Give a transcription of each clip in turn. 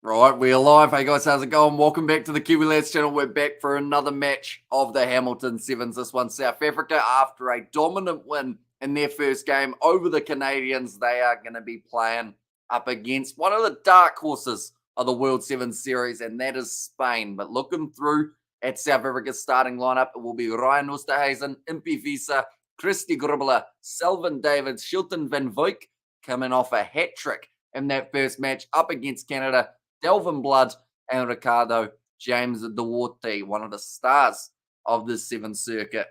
Right, we're live. Hey guys, how's it going? Welcome back to the Kiwi Lads channel. We're back for another match of the Hamilton Sevens. This one, South Africa, after a dominant win in their first game over the Canadians, they are going to be playing up against one of the dark horses of the World Sevens Series, and that is Spain. But looking through at South Africa's starting lineup, it will be Ryan Oosterhuizen, Impie Visa, Christy Grubbler, Selvin Davids, Shilton van Wyk coming off a hat-trick in that first match up against Canada. Delvin Blood and Ricardo James Duarte, one of the stars of the Sevens circuit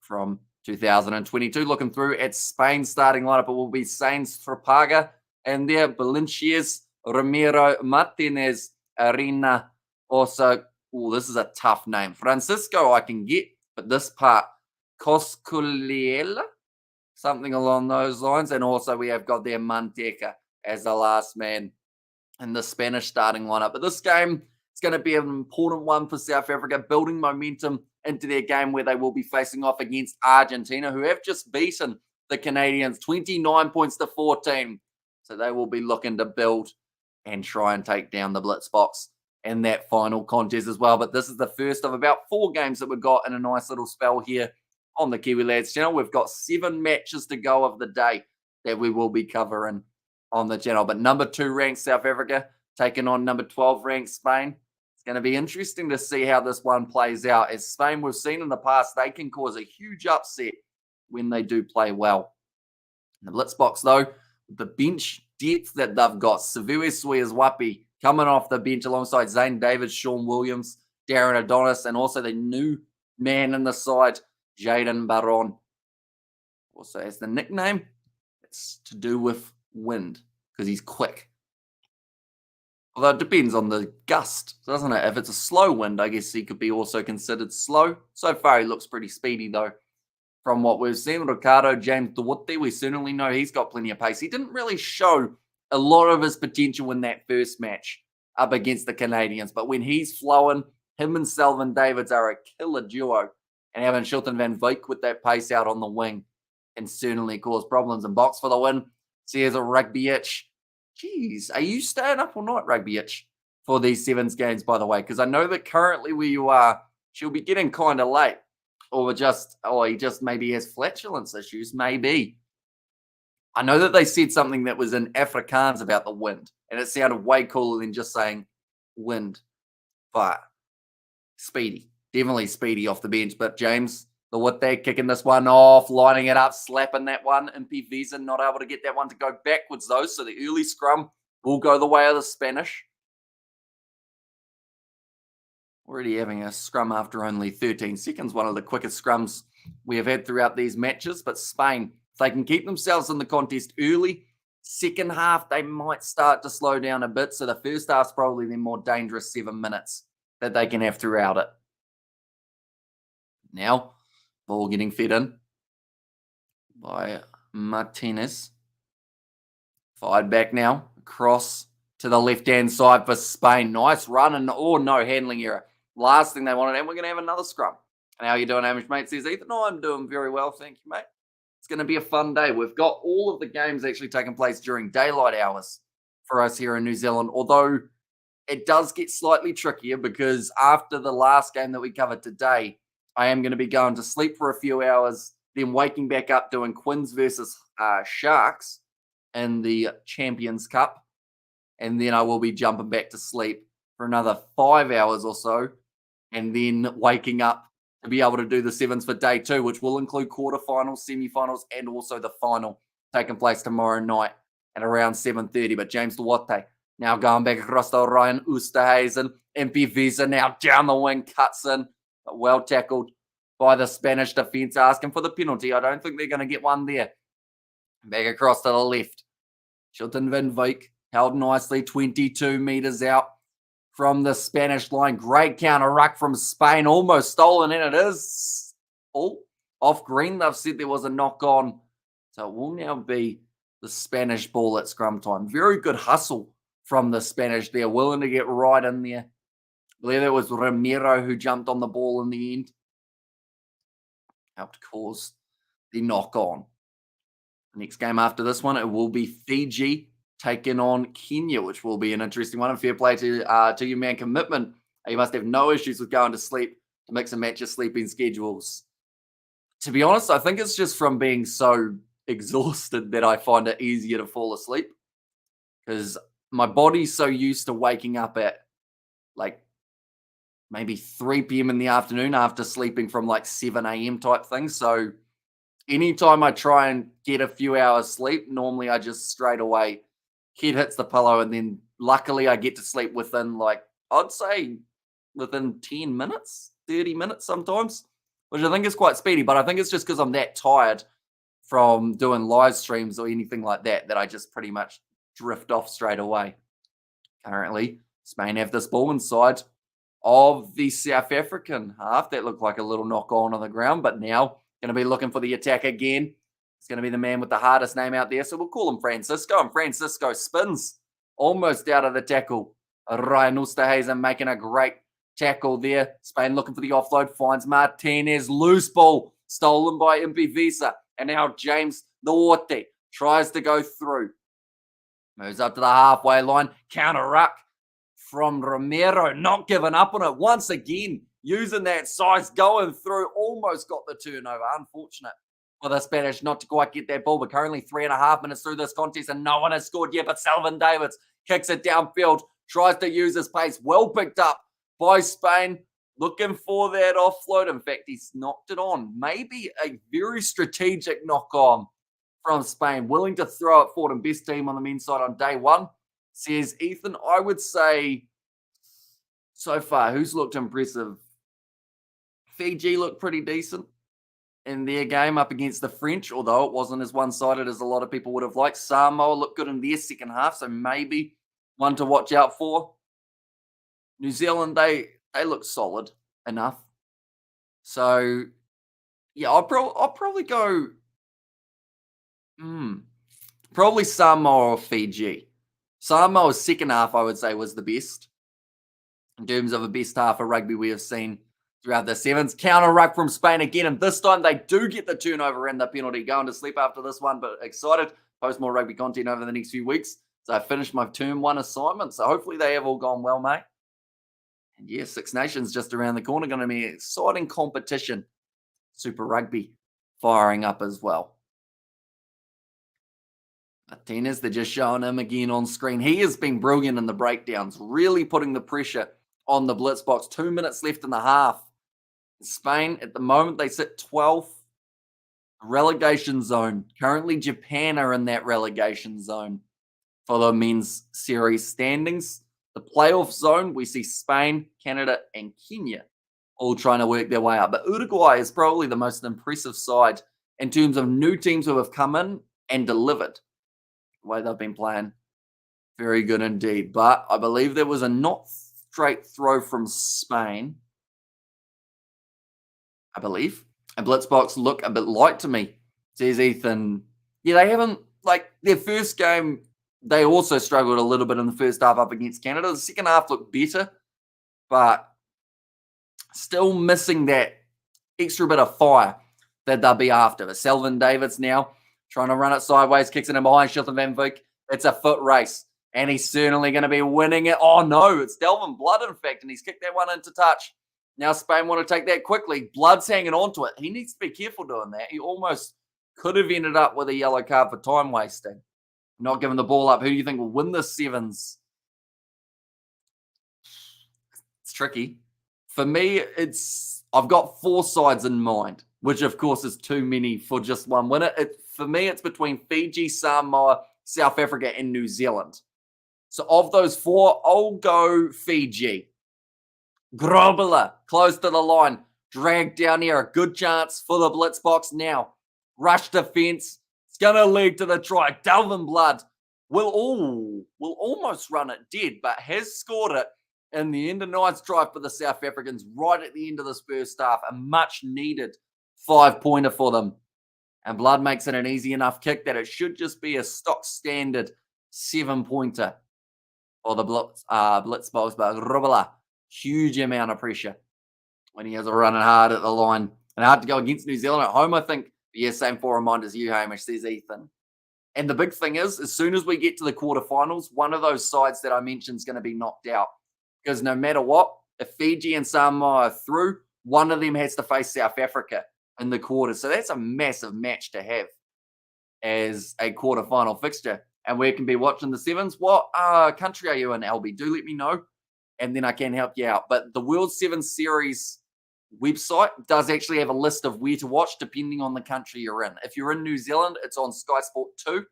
from 2022. Looking through at Spain's starting lineup, it will be Sainz Trapaga and there Valencias, Ramiro Martinez, Arena. Also, this is a tough name. Francisco I can get, but this part, Cosculiela, something along those lines. And also we have got there Manteca as the last man in the Spanish starting lineup. But this game is going to be an important one for South Africa, building momentum into their game where they will be facing off against Argentina, who have just beaten the Canadians 29 points to 14. So they will be looking to build and try and take down the Blitzboks in that final contest as well. But this is the first of about 4 games that we've got in a nice little spell here on the Kiwi Lads channel. We've got 7 matches to go of the day that we will be covering on the channel. But number 2 ranked South Africa taking on number 12 ranked Spain. It's going to be interesting to see how this one plays out. As Spain, we've seen in the past, they can cause a huge upset when they do play well. In the Blitzboks, though, the bench depth that they've got, Savue Suez-Wapi coming off the bench alongside Zane Davis, Sean Williams, Darren Adonis, and also the new man in the side, Jaden Baron. Also has the nickname, it's to do with wind, because he's quick. Although it depends on the gust, doesn't it? If it's a slow wind, I guess he could be also considered slow. So far, he looks pretty speedy, though. From what we've seen, Ricardo James Duarte, we certainly know he's got plenty of pace. He didn't really show a lot of his potential in that first match up against the Canadians. But when he's flowing, him and Selvin Davids are a killer duo. And having Shilton van Wyk with that pace out on the wing can certainly cause problems. And box for the win. See, here's a Rugby itch. Jeez, are you staying up all night, Rugby itch, for these Sevens games, by the way? Because I know that currently where you are, she'll be getting kind of late. Or he just maybe has flatulence issues, maybe. I know that they said something that was in Afrikaans about the wind, and it sounded way cooler than just saying wind. But speedy, definitely speedy off the bench. But James, what they're kicking this one off, lining it up, slapping that one. Impie Visa not able to get that one to go backwards, though. So the early scrum will go the way of the Spanish. Already having a scrum after only 13 seconds. One of the quickest scrums we have had throughout these matches. But Spain, if they can keep themselves in the contest early, second half, they might start to slow down a bit. So the first half's probably the more dangerous 7 minutes that they can have throughout it. Now, ball getting fed in by Martinez. Fired back now. Across to the left-hand side for Spain. Nice run and no handling error. Last thing they wanted, and we're going to have another scrum. And how are you doing, Hamish, mate? Says Ethan. No, I'm doing very well. Thank you, mate. It's going to be a fun day. We've got all of the games actually taking place during daylight hours for us here in New Zealand, although it does get slightly trickier because after the last game that we covered today, I am going to be going to sleep for a few hours, then waking back up doing Quins versus Sharks in the Champions Cup. And then I will be jumping back to sleep for another 5 hours or so. And then waking up to be able to do the Sevens for day 2, which will include quarterfinals, semifinals, and also the final taking place tomorrow night at around 7:30. But James Duarte now going back across to Ryan Oosterhuizen. Impie Visa now down the wing, cuts in. But well tackled by the Spanish defense, asking for the penalty. I don't think they're going to get one there. Back across to the left. Shilton van Wyk held nicely, 22 meters out from the Spanish line. Great counter ruck from Spain, almost stolen, and it is off green. They've said there was a knock on. So it will now be the Spanish ball at scrum time. Very good hustle from the Spanish there, willing to get right in there. I believe it was Ramiro who jumped on the ball in the end. Helped cause the knock on. Next game after this one, it will be Fiji taking on Kenya, which will be an interesting one. And fair play to you, man. Commitment. You must have no issues with going to sleep to mix and match your sleeping schedules. To be honest, I think it's just from being so exhausted that I find it easier to fall asleep because my body's so used to waking up at like maybe 3 p.m. in the afternoon after sleeping from like 7 a.m. type thing. So anytime I try and get a few hours sleep, normally I just straight away head hits the pillow, and then luckily I get to sleep within like, I'd say within 10 minutes, 30 minutes sometimes, which I think is quite speedy. But I think it's just because I'm that tired from doing live streams or anything like that that I just pretty much drift off straight away. Currently, Spain have this ball inside of the South African half. That looked like a little knock on the ground, but now going to be looking for the attack again. It's going to be the man with the hardest name out there, so we'll call him Francisco. And Francisco spins almost out of the tackle. Ryan Oosterhuizen making a great tackle there. Spain looking for the offload, finds Martinez. Loose ball stolen by Impivisa. And now James Norte tries to go through. Moves up to the halfway line. Counter ruck from Romero. Not giving up on it once again. Using that size, going through. Almost got the turnover. Unfortunate for the Spanish not to quite get that ball. But currently 3.5 minutes through this contest and no one has scored yet. But Selvin Davids kicks it downfield. Tries to use his pace. Well picked up by Spain. Looking for that offload. In fact, he's knocked it on. Maybe a very strategic knock on from Spain. Willing to throw it forward, and best team on the men's side on day one, says Ethan. I would say so far, who's looked impressive? Fiji looked pretty decent in their game up against the French, although it wasn't as one-sided as a lot of people would have liked. Samoa looked good in their second half, so maybe one to watch out for. New Zealand, they look solid enough. So, yeah, I'll probably go probably Samoa or Fiji. Samoa's second half, I would say, was the best in terms of a best half of rugby we have seen throughout the sevens. Counter ruck from Spain again, and this time they do get the turnover and the penalty. Going to sleep after this one, but excited. Post more rugby content over the next few weeks. So I finished my term 1 assignment. So hopefully they have all gone well, mate. And yeah, Six Nations just around the corner. Going to be an exciting competition. Super Rugby firing up as well. Martinez, they're just showing him again on screen. He has been brilliant in the breakdowns, really putting the pressure on the Blitzboks. 2 minutes left in the half. Spain, at the moment, they sit 12th. Relegation zone. Currently, Japan are in that relegation zone for the men's series standings. The playoff zone, we see Spain, Canada, and Kenya all trying to work their way up. But Uruguay is probably the most impressive side in terms of new teams who have come in and delivered. The way they've been playing, very good indeed. But I believe there was a not straight throw from Spain, I believe. And Blitzboks look a bit light to me, says Ethan. Yeah, they haven't, like, their first game, they also struggled a little bit in the first half up against Canada. The second half looked better, but still missing that extra bit of fire that they'll be after. But Selvin Davids now trying to run it sideways, kicks it in behind Shilton Van Vick. It's a foot race, and he's certainly going to be winning it. Oh, no, it's Delvin Blood, in fact, and he's kicked that one into touch. Now Spain want to take that quickly. Blood's hanging on to it. He needs to be careful doing that. He almost could have ended up with a yellow card for time wasting. Not giving the ball up. Who do you think will win the sevens? It's tricky. For me, I've got 4 sides in mind, which of course is too many for just one winner. For me, it's between Fiji, Samoa, South Africa, and New Zealand. So of those 4, I'll go Fiji. Grobler, close to the line, dragged down here. A good chance for the Blitzboks now. Rush defense. It's going to lead to the try. Delvin Blood will almost run it dead, but has scored it in the end of night's drive for the South Africans right at the end of this first half. A much-needed 5-pointer for them. And Blood makes it an easy enough kick that it should just be a stock standard 7-pointer for the Blitzboks. But Grobler, huge amount of pressure when he has a running hard at the line. And hard to go against New Zealand at home, I think. Yeah, same 4 reminders you, Hamish, says Ethan. And the big thing is, as soon as we get to the quarterfinals, one of those sides that I mentioned is going to be knocked out. Because no matter what, if Fiji and Samoa are through, one of them has to face South Africa in the quarters. So that's a massive match to have as a quarterfinal fixture. And we can be watching the Sevens. What country are you in, LB? Do let me know, and then I can help you out. But the World Sevens Series website does actually have a list of where to watch depending on the country you're in. If you're in New Zealand, it's on Sky Sport 2.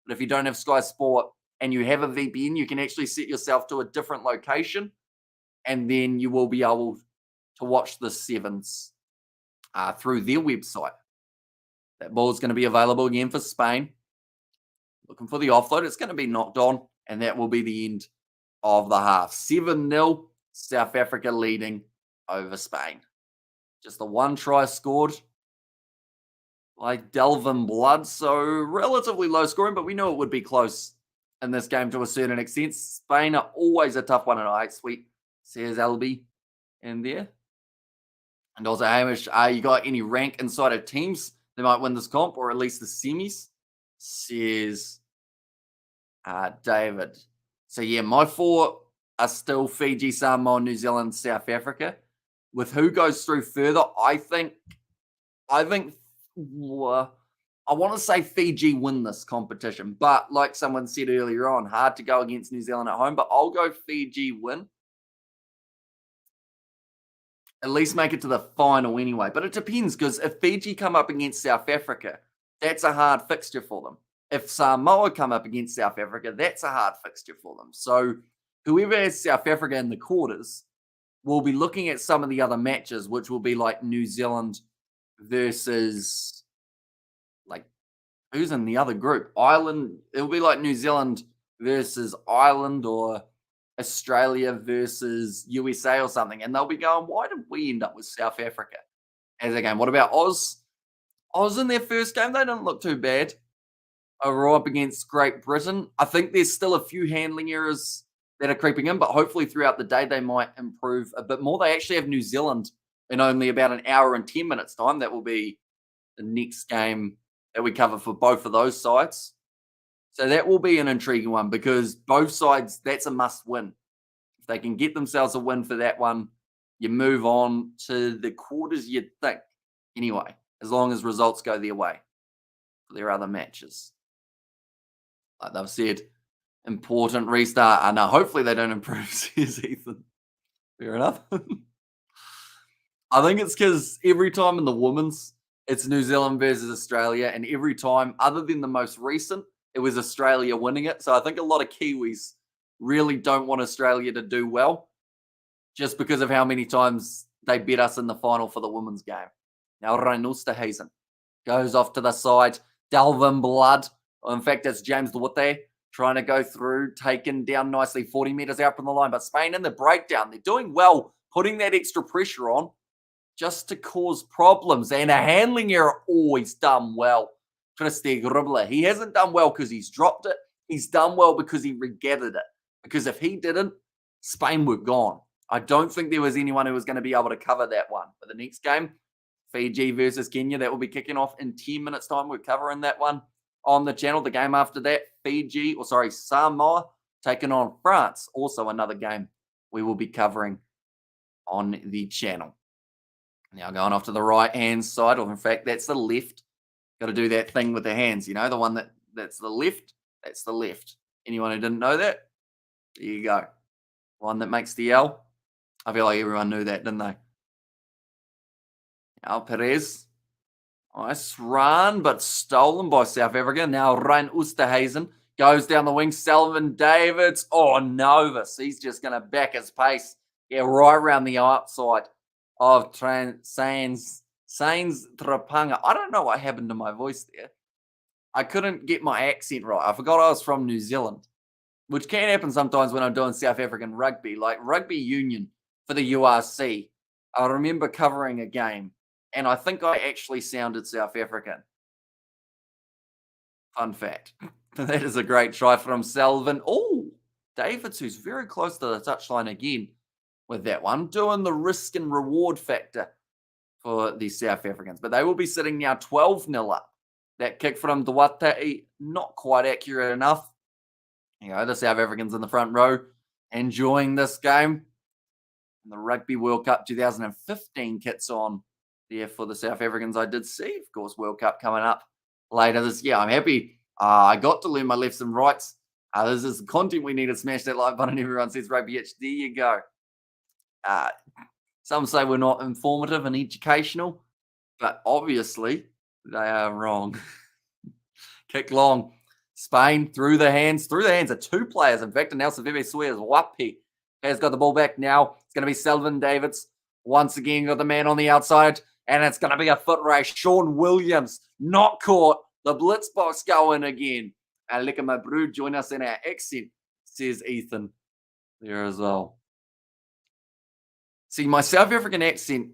But if you don't have Sky Sport and you have a VPN, you can actually set yourself to a different location, and then you will be able to watch the Sevens through their website. That ball is going to be available again for Spain. Looking for the offload. It's going to be knocked on, and that will be the end of the half. 7-0, South Africa leading over Spain. Just the one try scored by Delvin Blood, so relatively low scoring, but we knew it would be close in this game to a certain extent. Spain are always a tough one, and I sweet, says LB in there. And also, Hamish, you got any rank inside of teams that might win this comp, or at least the semis? Says David. So yeah, my four are still Fiji, Samoa, New Zealand, South Africa. With who goes through further, I think I want to say Fiji win this competition, but like someone said earlier on, hard to go against New Zealand at home, but I'll go Fiji win. At least make it to the final anyway. But it depends, because if Fiji come up against South Africa, that's a hard fixture for them. If Samoa come up against South Africa, that's a hard fixture for them. So whoever has South Africa in the quarters will be looking at some of the other matches, which will be like New Zealand versus, like, who's in the other group? Ireland. It'll be like New Zealand versus Ireland, or Australia versus USA or something. And they'll be going, why did we end up with South Africa as a game? What about Oz? Oz in their first game, they didn't look too bad. Overall, up against Great Britain, I think there's still a few handling errors that are creeping in, but hopefully throughout the day they might improve a bit more. They actually have New Zealand in only about an hour and 10 minutes time. That will be the next game that we cover for both of those sides. So that will be an intriguing one, because both sides, that's a must win. If they can get themselves a win for that one, you move on to the quarters, you'd think. Anyway, as long as results go their way for their other matches. Like they've said, important restart. I know, hopefully they don't improve, says Ethan. Fair enough. I think it's because every time in the women's, it's New Zealand versus Australia, and every time, other than the most recent, it was Australia winning it. So I think a lot of Kiwis really don't want Australia to do well, just because of how many times they beat us in the final for the women's game. Now Reinulsterhazen goes off to the side. Delvin Blood. In fact, it's James Duarte trying to go through, taken down nicely, 40 metres out from the line. But Spain in the breakdown, they're doing well, putting that extra pressure on just to cause problems. And a handling error, always done well. Christy Gribler, he hasn't done well because he's dropped it. He's done well because he regathered it. Because if he didn't, Spain were gone. I don't think there was anyone who was going to be able to cover that one. For the next game, Fiji versus Kenya, that will be kicking off in 10 minutes' time. We're covering that one on the channel. The game after that, Samoa taking on France. Also another game we will be covering on the channel. Now going off to the right-hand side, or in fact, that's the left. Got to do that thing with the hands, you know, the one that's the left, that's the left. Anyone who didn't know that, there you go. One that makes the L. I feel like everyone knew that, didn't they? Now Perez. Nice run, but stolen by South Africa. Now Reinulsterhazen goes down the wing. Selvin Davids. Oh, Novus. He's just going to back his pace. Yeah, right around the outside of Sains Trapanga. I don't know what happened to my voice there. I couldn't get my accent right. I forgot I was from New Zealand, which can happen sometimes when I'm doing South African rugby, like rugby union for the URC. I remember covering a game, and I think I actually sounded South African. Fun fact. That is a great try from Selvin. Oh, Davids, who's very close to the touchline again with that one, doing the risk and reward factor for the South Africans. But they will be sitting now 12-0 up. That kick from Duarte, not quite accurate enough. The South Africans in the front row enjoying this game. And the Rugby World Cup 2015 kits on there for the South Africans. I did see, of course, World Cup coming up later this year. I'm happy I got to learn my lefts and rights. This is content we need to smash that like button. Everyone says Rugby Itch. There you go. Some say we're not informative and educational, but obviously they are wrong. Kick long. Spain through the hands of two players. In fact, and now Sevebe Swears Wapi has got the ball back now. It's going to be Selvin Davids. Once again, got the man on the outside, and it's going to be a foot race. Sean Williams not caught. The Blitzboks going again. Leka Mabru, join us in our accent, says Ethan there as well. See, my South African accent,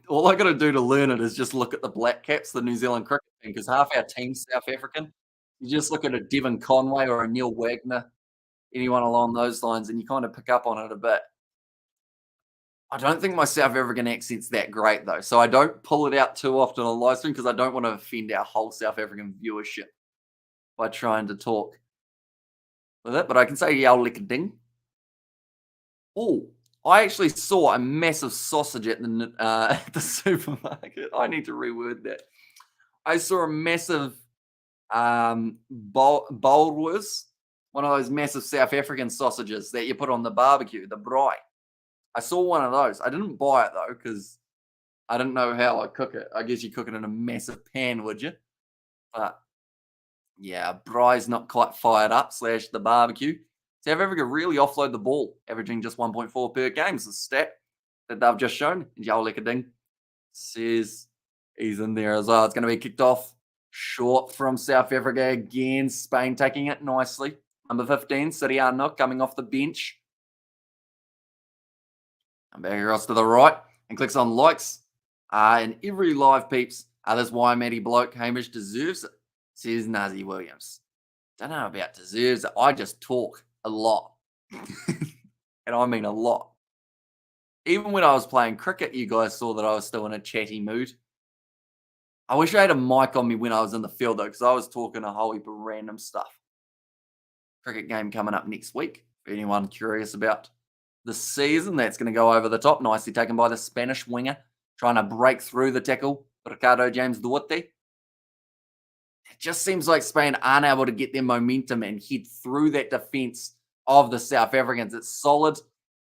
all I got to do to learn it is just look at the Black Caps, the New Zealand cricket team, because half our team's South African. You just look at a Devon Conway or a Neil Wagner, anyone along those lines, and you kind of pick up on it a bit. I don't think my South African accent's that great, though, so I don't pull it out too often on live stream because I don't want to offend our whole South African viewership by trying to talk with it. But I can say yao lick ding. Oh, I actually saw a massive sausage at the supermarket. I need to reword that. I saw a massive Bolworth, one of those massive South African sausages that you put on the barbecue, the braai. I saw one of those. I didn't buy it though because I didn't know how I cook it. I guess you cook it in a massive pan, would you? But yeah, braai's not quite fired up / the barbecue. South Africa really offload the ball, averaging just 1.4 per game. It's a stat that they've just shown. And Yao Lekading says he's in there as well. It's going to be kicked off short from South Africa again. Spain taking it nicely. Number 15, Siriano, coming off the bench. And back across to the right and clicks on likes. And every live peeps, this Waimati bloke, Hamish, deserves it, says Nazi Williams. Don't know about deserves it. I just talk a lot. And I mean a lot. Even when I was playing cricket, you guys saw that I was still in a chatty mood. I wish I had a mic on me when I was in the field, though, because I was talking a whole heap of random stuff. Cricket game coming up next week. For anyone curious about the season, that's going to go over the top. Nicely taken by the Spanish winger, trying to break through the tackle. Ricardo James Duarte. It just seems like Spain aren't able to get their momentum and hit through that defence of the South Africans. It's solid,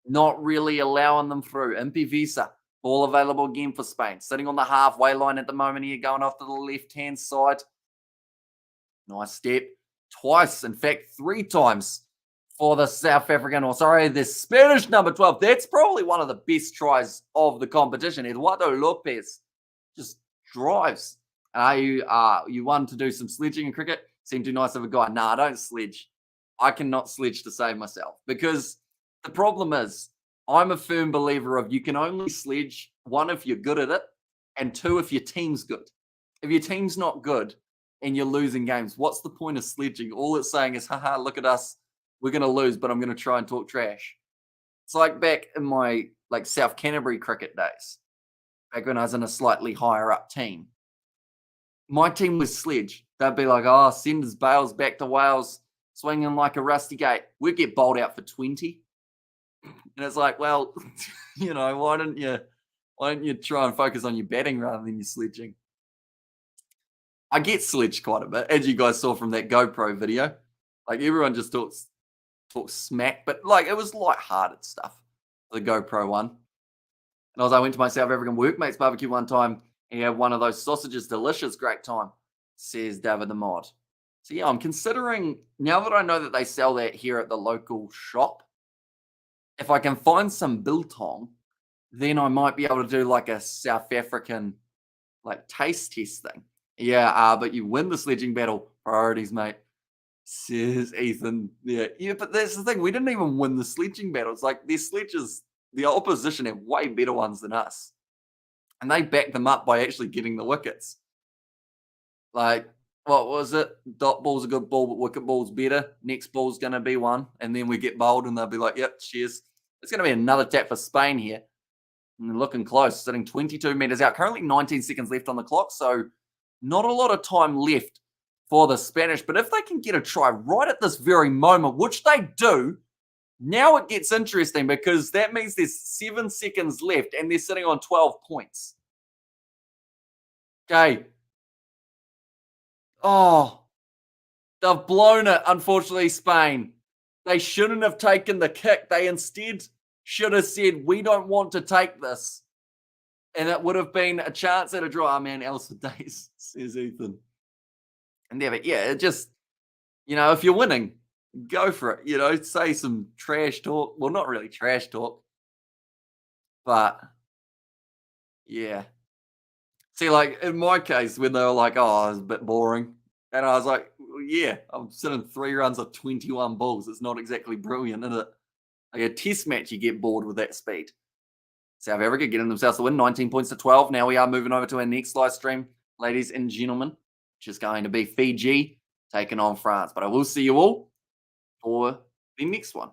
not really allowing them through. Impi Visa, ball available again for Spain. Sitting on the halfway line at the moment here, going off to the left-hand side. Nice step. Twice, in fact, 3 times for the South African, the Spanish number 12. That's probably one of the best tries of the competition. Eduardo Lopez just drives. You want to do some sledging in cricket? Seem too nice of a guy. Nah, I don't sledge. I cannot sledge to save myself because the problem is I'm a firm believer of you can only sledge, 1, if you're good at it, and 2, if your team's good. If your team's not good and you're losing games, what's the point of sledging? All it's saying is, haha, look at us. We're going to lose, but I'm going to try and talk trash. It's like back in my South Canterbury cricket days, back when I was in a slightly higher up team. My team was sledge. They'd be like, oh, send his Bales back to Wales, swinging like a rusty gate. We'd get bowled out for 20. And it's like, well, why don't you try and focus on your batting rather than your sledging? I get sledged quite a bit, as you guys saw from that GoPro video. Everyone just talks smack, but it was light-hearted stuff, the GoPro one. And as I went to my South African workmates barbecue one time, he had one of those sausages, delicious, great time, says David the Mod. So yeah, I'm considering, now that I know that they sell that here at the local shop, if I can find some biltong, then I might be able to do a South African taste test thing. Yeah, but you win the sledging battle. Priorities, mate, says Ethan. Yeah, but that's the thing. We didn't even win the sledging battle. It's their sledges, the opposition have way better ones than us. And they backed them up by actually getting the wickets. What was it? Dot ball's a good ball, but wicket ball's better. Next ball's going to be one. And then we get bowled and they'll be like, yep, cheers. It's going to be another tap for Spain here. And they're looking close, sitting 22 metres out. Currently 19 seconds left on the clock. So not a lot of time left for the Spanish, but if they can get a try right at this very moment, which they do, now it gets interesting because that means there's 7 seconds left and they're sitting on 12 points. Okay. Oh, they've blown it, unfortunately, Spain. They shouldn't have taken the kick. They instead should have said, we don't want to take this. And it would have been a chance at a draw. Oh, man, else for days, says Ethan. And yeah, it just, if you're winning, go for it. Say some trash talk. Well, not really trash talk, but yeah. See, like in my case, when they were like, oh, it's a bit boring. And I was like, well, yeah, I'm sitting 3 runs of 21 balls. It's not exactly brilliant, is it? Like a test match, you get bored with that speed. South Africa getting themselves the win, 19 points to 12. Now we are moving over to our next live stream, ladies and gentlemen, which is going to be Fiji taking on France. But I will see you all for the next one.